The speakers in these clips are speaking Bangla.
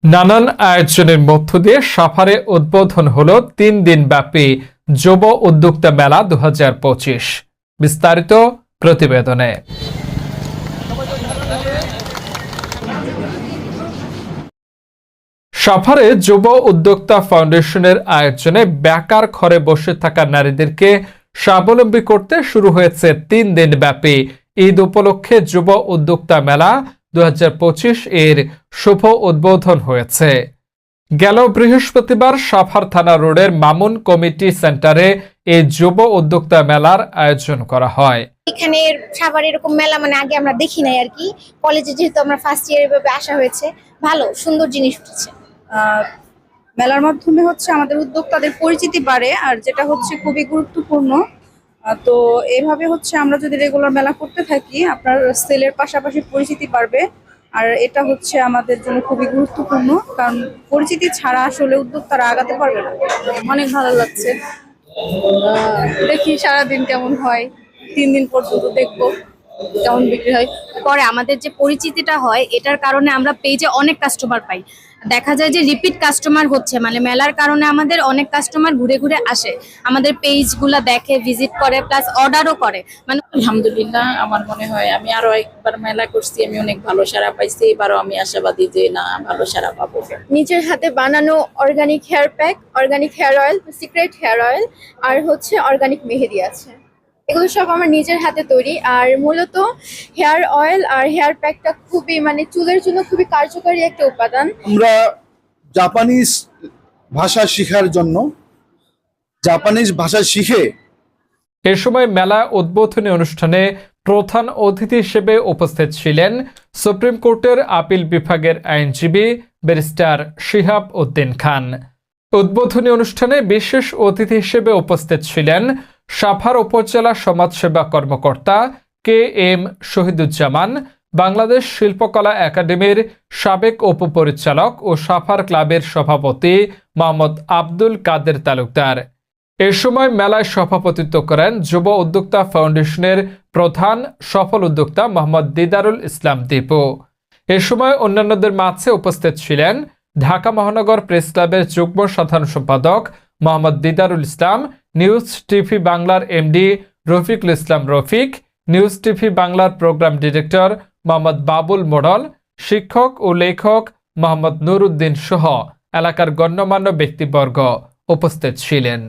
নানান আয়োজনের মধ্য দিয়ে সাভারে উদ্বোধন হলো ৩ দিনব্যাপী যুব উদ্যোক্তা মেলা ২০২৫। বিস্তারিত প্রতিবেদনে। সাভারে যুব উদ্যোক্তা ফাউন্ডেশনের আয়োজনে বেকার ঘরে বসে থাকা নারীদেরকে স্বাবলম্বী করতে শুরু হয়েছে ৩ দিনব্যাপী ঈদ উপলক্ষে যুব উদ্যোক্তা মেলা ২০২৫ এর শুভ উদ্বোধন হয়েছে। গেল বৃহস্পতিবার সাভার থানা রোডের মামুন কমিটি সেন্টারে এই যুব উদ্যোক্তা মেলার আয়োজন করা হয়। এখানে সাভারে এরকম মেলা আগে আমরা দেখি নাই আর কি। কলেজে যেহেতু আমরা ফার্স্ট ইয়ার এভাবে আসা হয়েছে, ভালো সুন্দর জিনিস উঠেছে। মেলার মাধ্যমে আমাদের উদ্যোক্তাদের পরিচিতি বাড়ে, আর যেটা খুবই গুরুত্বপূর্ণ। তো এইভাবে আমরা যদি রেগুলার মেলা করতে থাকি, আপনার সেলের পাশাপাশি পরিচিতি বাড়বে, আর এটা আমাদের জন্য খুবই গুরুত্বপূর্ণ, কারণ পরিচিতি ছাড়া আসলে উদ্যোক্তারা আগাতে পারবে না। অনেক ভালো লাগছে, দেখি সারাদিন কেমন হয়, 3 দিন পর্যন্ত দেখবো কেমন বিক্রি হয়। পরে আমাদের যে পরিচিতিটা হয়, এটার কারণে আমরা পেজে অনেক কাস্টমার পাই। দেখা যায় যে রিপিট কাস্টমার হচ্ছে, মেলার কারণে আমাদের অনেক কাস্টমার ঘুরে ঘুরে আসে, আমাদের পেজগুলা দেখে, ভিজিট করে, প্লাস অর্ডারও করে। আলহামদুলিল্লাহ, আমার মনে হয় আমি আরো একবার মেলা করছি, আমি অনেক ভালো সাড়া পাইছি। এবারও আমি আশাবাদী যে না, ভালো সাড়া পাবো। নিজের হাতে বানানো organic hair pack, organic hair oil, secret hair oil, আর অর্গানিক মেহেদি আছে। এগুলো সব আমার নিজের হাতে তৈরি। আর মূলত হেয়ার অয়েল আর হেয়ার প্যাকটা খুবই চুলের জন্য খুবই কার্যকরী একটা উপাদান। আমরা জাপানিজ ভাষা শেখার জন্য জাপানিজ ভাষা শিখে এ সময় মেলা উদ্বোধনী অনুষ্ঠানে প্রধান অতিথি হিসেবে উপস্থিত ছিলেন সুপ্রিম কোর্টের আপিল বিভাগের আইনজীবী ব্যারিস্টার শিহাব উদ্দিন খান। উদ্বোধনী অনুষ্ঠানে বিশেষ অতিথি হিসেবে উপস্থিত ছিলেন সাভার উপজেলা সমাজসেবা কর্মকর্তা KM শহীদুজ্জামান, বাংলাদেশ শিল্পকলা একাডেমির সাবেক উপপরিচালক ও সাভার ক্লাবের সভাপতি মোহাম্মদ আব্দুল কাদের তালুকদার। এ সময় মেলায় সভাপতিত্ব করেন যুব উদ্যোক্তা ফাউন্ডেশনের প্রধান সফল উদ্যোক্তা মোহাম্মদ দিদারুল ইসলাম দীপু। এ সময় অন্যান্যদের মাঝে উপস্থিত ছিলেন ঢাকা মহানগর প্রেস ক্লাবের যুগ্ম সাধারণ সম্পাদক মোহাম্মদ দিদারুল ইসলাম, নিউজ টিভি বাংলার MD Rafiqul Islam Rafiq, news TV বাংলার প্রোগ্রাম ডিরেক্টর মোহাম্মদ বাবুল মোড়ল, শিক্ষক ও লেখক মোহাম্মদ নুরুদ্দিন সহ এলাকার গণ্যমান্য ব্যক্তিবর্গ উপস্থিত ছিলেন।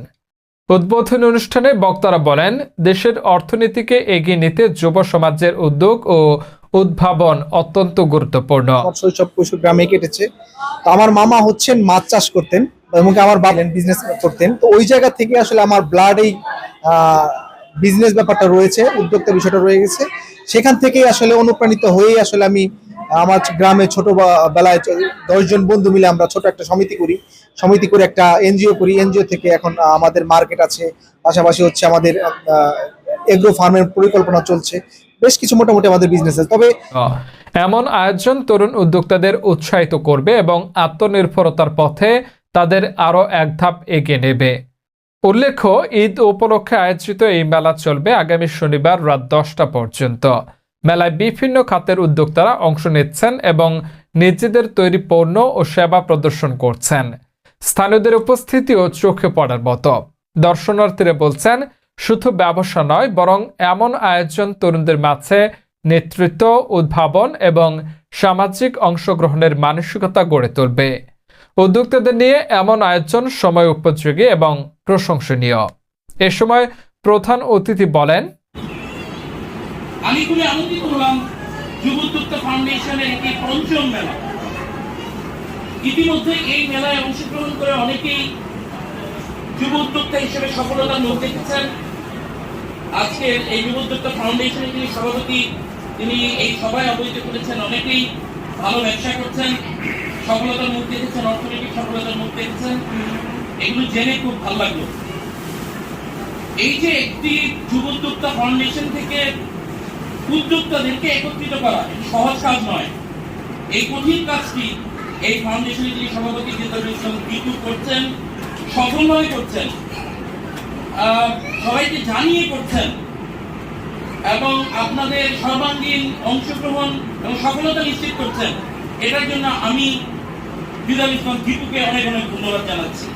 উদ্বোধনী অনুষ্ঠানে বক্তারা বলেন, দেশের অর্থনীতিকে এগিয়ে নিতে যুব সমাজের উদ্যোগ ও উদ্ভাবন অত্যন্ত গুরুত্বপূর্ণ। শৈশব কৈশোর গ্রামে কেটেছে। তো আমার মামা মাছ চাষ করতেন এবং আমার বাবা বিজনেস করতেন। তো ওই জায়গা থেকে আসলে আমার ব্লাড এই বিজনেস ব্যাপারটা রয়েছে, উদ্যোক্তা বিষয়টা রয়ে গেছে। সেখান থেকেই আসলে অনুপ্রাণিত হয়েই আসলে আমি আমার গ্রামে ছোটবেলায় 10 জন বন্ধু মিলে আমরা ছোট একটা সমিতি করে একটা NGO করি। NGO থেকে এখন আমাদের মার্কেট আছে, পাশাপাশি আমাদের এগ্রো ফার্মের পরিকল্পনা চলছে, বেশ কিছু মোটামুটি আমাদের বিজনেস আছে। তবে এমন আয়োজন তরুণ উদ্যোক্তাদের উৎসাহিত করবে এবং আত্মনির্ভরতার পথে তাদের আরো এক ধাপ এগিয়ে নেবে। উল্লেখ্য, ঈদ উপলক্ষে আয়োজিত এই মেলা চলবে আগামী শনিবার রাত 10টা পর্যন্ত। মেলায় বিভিন্ন খাতের উদ্যোক্তারা অংশ নিচ্ছেন এবং নিজেদের তৈরি পণ্য ও সেবা প্রদর্শন করছেন। স্থানীয়দের উপস্থিতিও চোখে পড়ার মতো। দর্শনার্থীরা বলছেন, শুধু ব্যবসা নয়, বরং এমন আয়োজন তরুণদের মাঝে নেতৃত্ব, উদ্ভাবন এবং সামাজিক অংশগ্রহণের মানসিকতা গড়ে তুলবে। উদ্যোক্তাদের নিয়ে এমন আয়োজন সময় উপযোগী এবং প্রশংসনীয়। এ সময় প্রধান অতিথি বলেন, আমি খুবই আনন্দিত হলাম যুব উদ্যোক্তা ফাউন্ডেশনের একটি পঞ্চম মেলা। ইতিমধ্যে এই মেলায় অংশগ্রহণ করে অনেকেই যুব উদ্যোক্তা হিসেবে সফলতার মুখ দেখেছেন। আজকের এই যুব উদ্যোক্তা ফাউন্ডেশনের যিনি সভাপতি, তিনি এই সভায় অবহিত করেছেন অনেকেই ভালো ব্যবসা করছেন, সফলতার মুখ দেখেছেন, অর্থনৈতিক সফলতার মুখ দেখেছেন। এগুলো জেনে খুব ভালো লাগলো। এই যে একটি যুব উদ্যোক্তা ফাউন্ডেশন থেকে উদ্যোক্তাদেরকে একত্রিত করা সহজ কাজ নয়। এই কঠিন কাজটি এই ফাউন্ডেশনের যিনি সভাপতি দিদারুল ইসলাম দীপু করছেন, সফলভাবে করছেন, সবাইকে জানিয়ে করছেন এবং আপনাদের সর্বাঙ্গীন অংশগ্রহণ এবং সফলতা নিশ্চিত করছেন। এটার জন্য আমি বিদাল ইসলাম দীপুকে অনেক অনেক ধন্যবাদ জানাচ্ছি।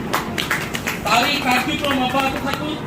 তার এই কার্যক্রম অব্যাহত থাকুক।